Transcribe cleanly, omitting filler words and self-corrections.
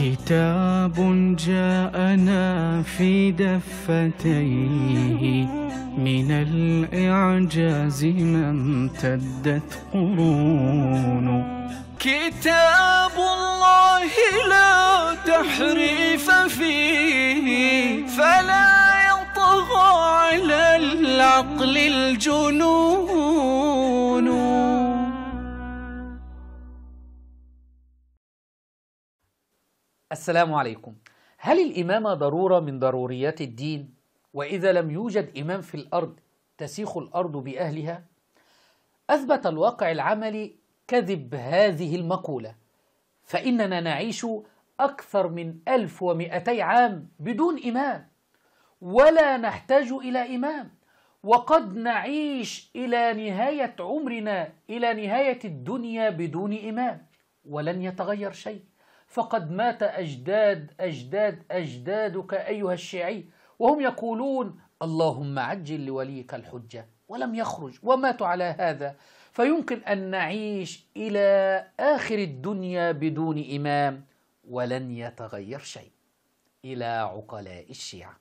كتاب جاءنا في دفتيه من الإعجاز ما امتدت قرون. كتاب الله لا تحريف فيه فلا يطغى على العقل الجنون. السلام عليكم. هل الإمامة ضرورة من ضروريات الدين؟ وإذا لم يوجد إمام في الأرض تسيخ الأرض بأهلها؟ أثبت الواقع العملي كذب هذه المقولة، فإننا نعيش أكثر من 1200 عام بدون إمام، ولا نحتاج إلى إمام، وقد نعيش إلى نهاية عمرنا، إلى نهاية الدنيا بدون إمام، ولن يتغير شيء، فقد مات أجدادك أيها الشيعي وهم يقولون اللهم عجل لوليك الحجة، ولم يخرج وماتوا على هذا. فيمكن أن نعيش إلى آخر الدنيا بدون إمام ولن يتغير شيء. إلى عقلاء الشيعة.